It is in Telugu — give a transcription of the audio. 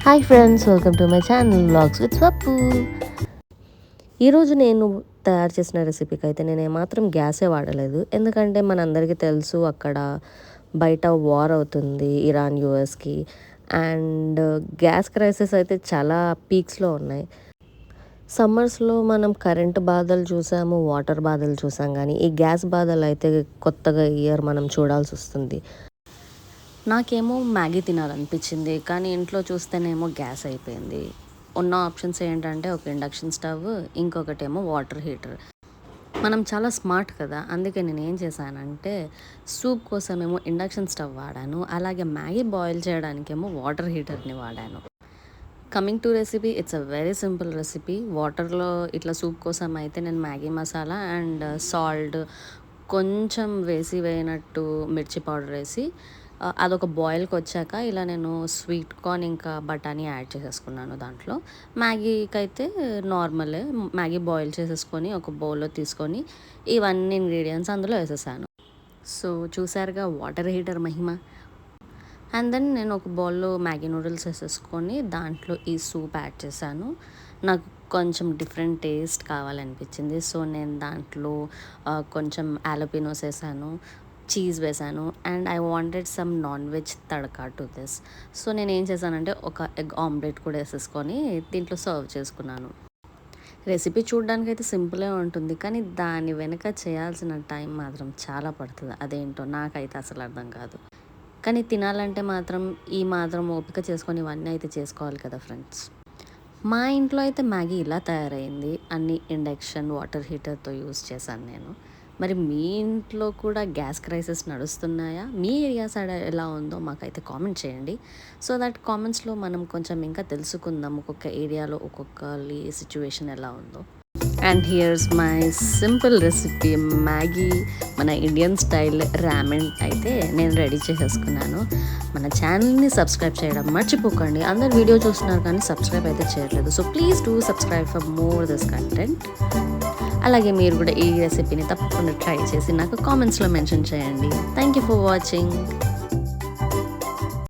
Hi friends, welcome to my channel vlogs with Swappu. ఈరోజు నేను తయారు చేసిన రెసిపీకి అయితే నేను ఏమాత్రం గ్యాసే వాడలేదు. ఎందుకంటే మనందరికీ తెలుసు అక్కడ బయట వార్ అవుతుంది ఇరాన్ యూఎస్కి. అండ్ గ్యాస్ క్రైసిస్ అయితే చాలా పీక్స్లో ఉన్నాయి. సమ్మర్స్లో మనం కరెంటు బాధలు చూసాము, వాటర్ బాధలు చూసాం, కానీ ఈ గ్యాస్ బాధలు అయితే కొత్తగా ఇయర్ మనం చూడాల్సి వస్తుంది. నాకేమో మ్యాగీ తినాలనిపించింది, కానీ ఇంట్లో చూస్తేనేమో గ్యాస్ అయిపోయింది. ఉన్న ఆప్షన్స్ ఏంటంటే ఒక ఇండక్షన్ స్టవ్, ఇంకొకటేమో వాటర్ హీటర్. మనం చాలా స్మార్ట్ కదా, అందుకే నేను ఏం చేశానంటే సూప్ కోసమేమో ఇండక్షన్ స్టవ్ వాడాను, అలాగే మ్యాగీ బాయిల్ చేయడానికేమో వాటర్ హీటర్ని వాడాను. Coming to recipe, it's a very simple recipe. వాటర్లో ఇట్లా సూప్ కోసం అయితే నేను మ్యాగీ మసాలా అండ్ సాల్ట్ కొంచెం వేసినట్టు మిర్చి పౌడర్ వేసి అదొక బాయిల్కి వచ్చాక ఇలా నేను స్వీట్ కార్న్ ఇంకా బఠానీ యాడ్ చేసేసుకున్నాను దాంట్లో. మ్యాగీకి అయితే నార్మలే, మ్యాగీ బాయిల్ చేసేసుకొని ఒక బౌల్లో తీసుకొని ఇవన్నీ ఇంగ్రీడియంట్స్ అందులో వేసేసాను. సో చూసారుగా వాటర్ హీటర్ మహిమ. అండ్ దెన్ నేను ఒక బౌల్లో మ్యాగీ నూడిల్స్ వేసేసుకొని దాంట్లో ఈ సూప్ యాడ్ చేశాను. నాకు కొంచెం డిఫరెంట్ టేస్ట్ కావాలనిపించింది, సో నేను దాంట్లో కొంచెం ఆలపినోస్ వేసాను, చీజ్ వేసాను, and I wanted some non veg tadka to this. So నేను ఏం చేశానంటే ఒక ఎగ్ ఆమ్లెట్ కూడా వేసేసుకొని దీంట్లో సర్వ్ చేసుకున్నాను. రెసిపీ చూడడానికి అయితే సింపులే ఉంటుంది, కానీ దాని వెనుక చేయాల్సిన టైం మాత్రం చాలా పడుతుంది. అదేంటో నాకైతే అసలు అర్థం కాదు. కానీ తినాలంటే మాత్రం ఈ మాత్రం ఓపిక చేసుకొని ఇవన్నీ అయితే చేసుకోవాలి కదా ఫ్రెండ్స్. మా ఇంట్లో అయితే మ్యాగీ ఇలా తయారైంది. అన్ని ఇండక్షన్ వాటర్ హీటర్తో యూస్ చేశాను నేను. మరి మీ ఇంట్లో కూడా గ్యాస్ క్రైసిస్ నడుస్తున్నాయా? మీ ఏరియా సైడ్ ఎలా ఉందో మాకైతే కామెంట్ చేయండి. సో దట్ కామెంట్స్లో మనం కొంచెం ఇంకా తెలుసుకుందాం ఒక్కొక్క ఏరియాలో ఒక్కొక్కరి సిచ్యువేషన్ ఎలా ఉందో. And here's my simple recipe Maggi, మన ఇండియన్ స్టైల్ రామెన్ అయితే నేను రెడీ చేసేసుకున్నాను. మన ఛానల్ని సబ్స్క్రైబ్ చేయడం మర్చిపోకండి. అందరు వీడియో చూస్తున్నారు కానీ సబ్స్క్రైబ్ అయితే చేయట్లేదు. So please do subscribe for more this content. అలాగే మీరు కూడా ఈ రెసిపీని తప్పకుండా ట్రై చేసి నాకు కామెంట్స్లో మెన్షన్ చేయండి. Thank you for watching.